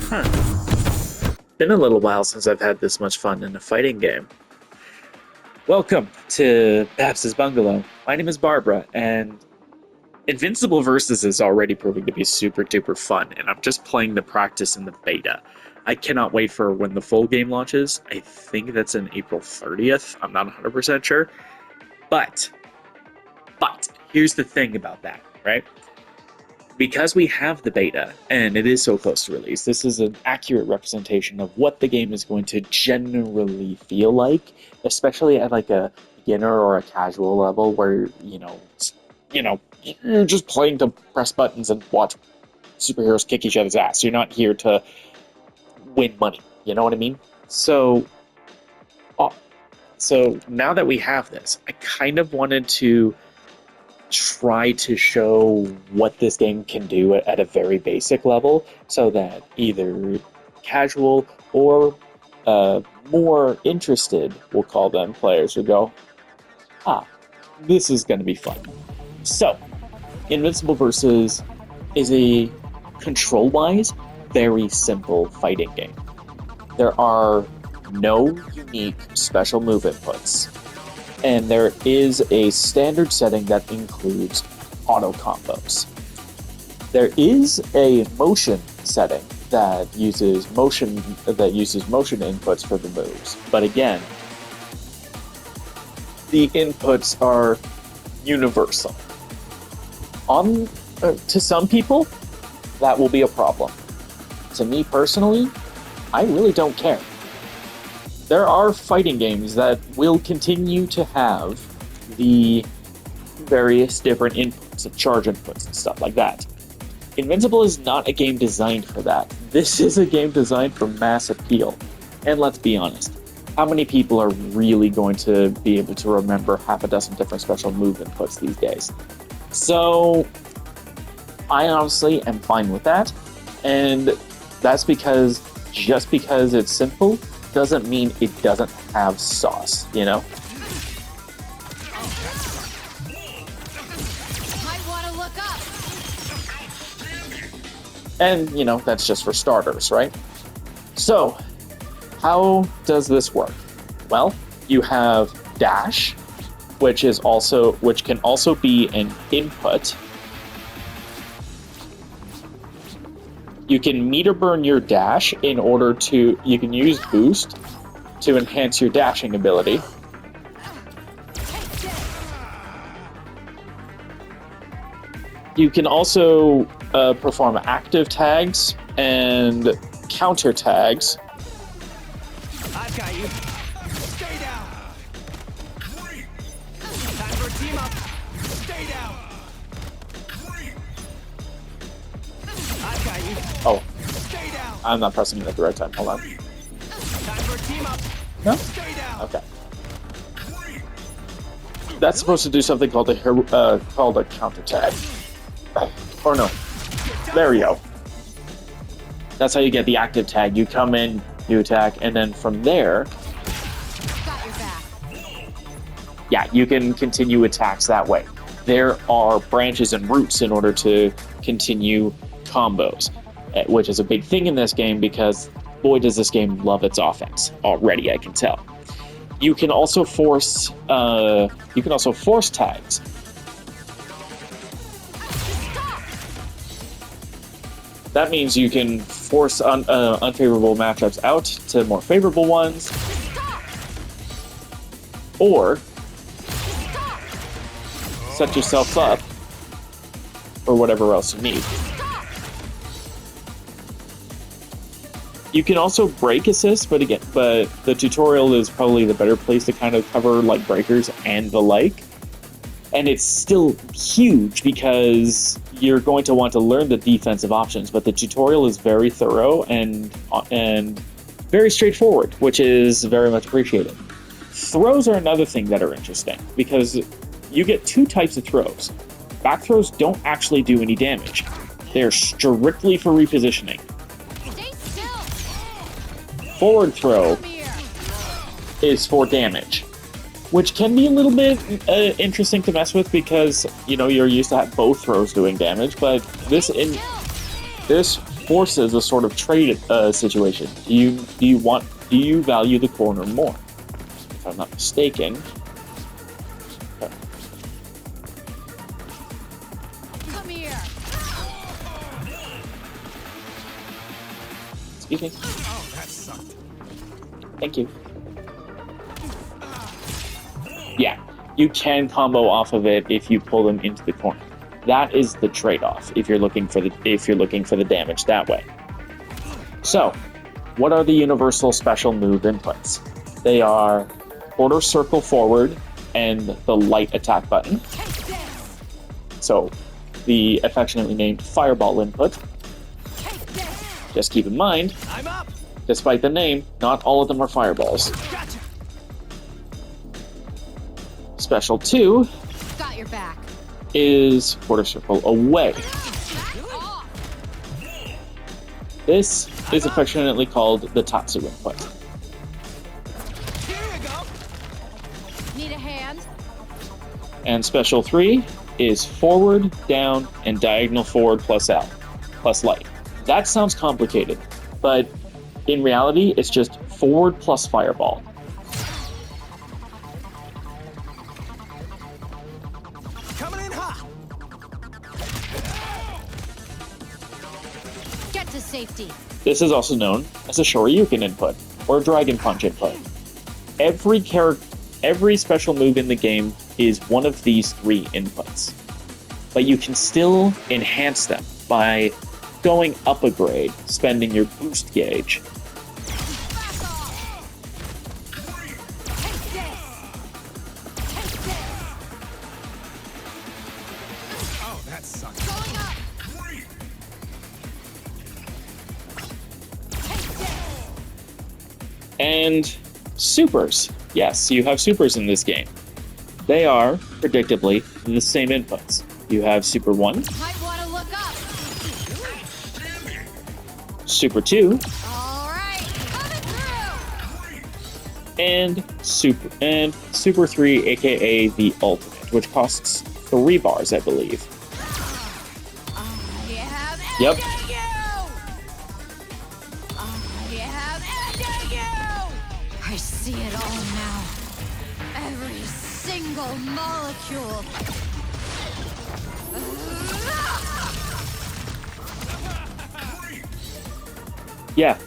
Been a little while since I've had this much fun in a fighting game. Welcome to Babs' Bungalow. My name is Barbara, and Invincible VS is already proving to be super duper fun, and I'm just playing the practice in the beta. I cannot wait for when the full game launches. I think that's in April 30th. I'm not 100% sure. But, here's the thing about that, right? Because we have the beta, and it is so close to release, this is an accurate representation of what the game is going to generally feel like, especially at like a beginner or a casual level where, you're just playing to press buttons and watch superheroes kick each other's ass. You're not here to win money, you know what I mean? So now that we have this, I kind of wanted to try to show what this game can do at a very basic level so that either casual or more interested, we'll call them, players would go, this is going to be fun. So, Invincible VS is a control-wise very simple fighting game. There are no unique special move inputs, and there is a standard setting that includes auto combos. There is a motion setting that uses motion inputs for the moves, but again, the inputs are universal. To some people, that will be a problem. To me personally, I really don't care. There are fighting games that will continue to have the various different inputs and charge inputs and stuff like that. Invincible is not a game designed for that. This is a game designed for mass appeal. And let's be honest, how many people are really going to be able to remember half a dozen different special move inputs these days? So, I honestly am fine with that. And that's because just because it's simple doesn't mean it doesn't have sauce, you know? Might want to look up. And, that's just for starters, right? So, how does this work? Well, you have dash, which can also be an input. You can meter burn your dash you can use boost to enhance your dashing ability. You can also perform active tags and counter tags. I've got you. Stay down. Time for a team up. Stay down. I've got you. Oh, Stay down. I'm not pressing it at the right time. Hold on. Time for a team up. No? Stay down. Okay. That's supposed to do something called a counter tag. Or no. There we go. That's how you get the active tag. You come in, you attack, and then from there, Got your back. yeah, you can continue attacks that way. There are branches and routes in order to continue combos, which is a big thing in this game because boy does this game love its offense already, I can tell. You can also force tags. That means you can force unfavorable matchups out to more favorable ones, or set yourself up for whatever else you need. You can also break assist, but the tutorial is probably the better place to kind of cover like breakers and the like. And it's still huge because you're going to want to learn the defensive options, but the tutorial is very thorough and very straightforward, which is very much appreciated. Throws are another thing that are interesting because you get two types of throws. Back throws don't actually do any damage. They're strictly for repositioning. Stay still. Forward throw Come here. is for damage, which can be a little bit interesting to mess with because, you're used to have both throws doing damage, but this forces a sort of trade situation. Do you value the corner more? If I'm not mistaken. Okay. Come here. Excuse me. Oh, that sucked. Thank you. Yeah, you can combo off of it if you pull them into the corner. That is the trade-off if you're looking for the damage that way. So, what are the universal special move inputs? They are quarter circle forward and the light attack button. Take this. So, the affectionately named fireball input. Take this. Just keep in mind, I'm up. despite the name, not all of them are fireballs. Gotcha. Special 2 Got your back. is quarter circle away. Back off. This is affectionately called the Tatsu input. Here you go. Need a hand? And special 3 is forward, down, and diagonal forward plus L, plus light. That sounds complicated, but in reality, it's just forward plus fireball. Coming in hot. Get to safety. This is also known as a Shoryuken input, or a Dragon Punch input. Every special move in the game is one of these 3 inputs, but you can still enhance them by going up a grade, spending your boost gauge. Back off. Take this. Take this. Oh, that sucked. Going up. Take this. And supers. Yes, you have supers in this game. They are, predictably, the same inputs. You have Super 1, Might want to look up. Super 2, All right. Coming through. and Super 3, aka the Ultimate, which costs 3 bars, I believe. I have Yep. ended you. I have ended you. I see it all now. Every single molecule. Yeah,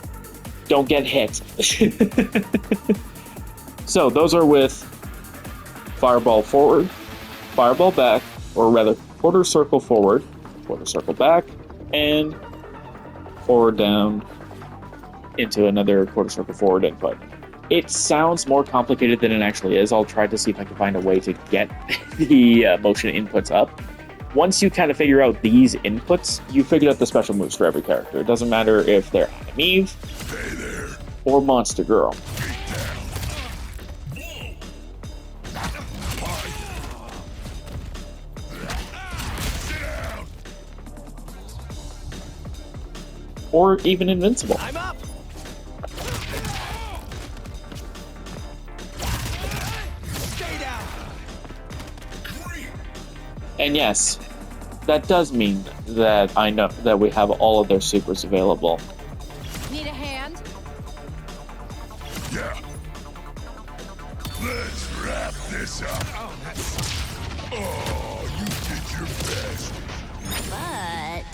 don't get hit. So those are with Fireball forward, Fireball back, or rather quarter circle forward, quarter circle back, and forward down into another quarter circle forward input. It sounds more complicated than it actually is. I'll try to see if I can find a way to get the motion inputs up. Once you kind of figure out these inputs, you figure out the special moves for every character. It doesn't matter if they're Adam Eve or Monster Girl. Or even Invincible. I'm up. Stay down. And yes, that does mean that I know that we have all of their supers available. Need a hand? Yeah. Let's wrap this up. Oh, that sucked. Oh, you did your best. But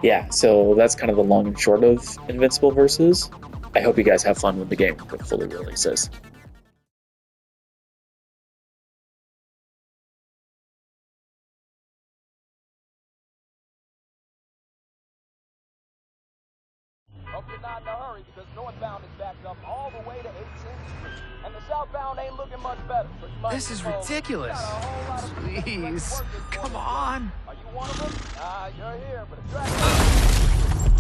Yeah, so that's kind of the long and short of Invincible versus. I hope you guys have fun with the game when it fully releases. Hope you're not in a hurry because northbound is backed up all the way to 18th Street. And the southbound ain't looking much better. So you might This is as well- ridiculous. Got a whole lot of people ready to Please, work this come morning. on. Are you one of them? You're here, but attract.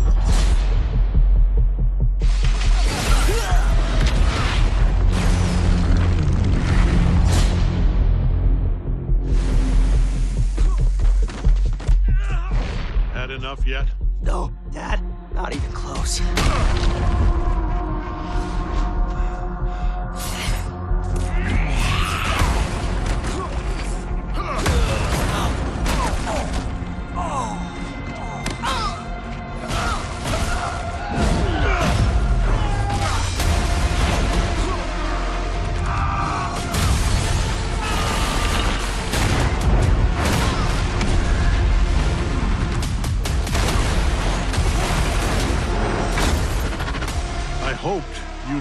Had enough yet? No, Dad, not even close.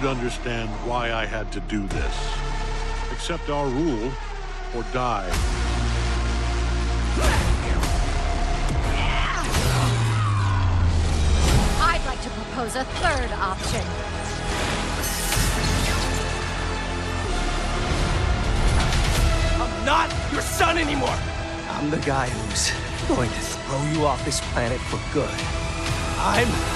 you'd understand why I had to do this. Accept our rule, or die. I'd like to propose a third option. I'm not your son anymore. I'm the guy who's going to throw you off this planet for good. I'm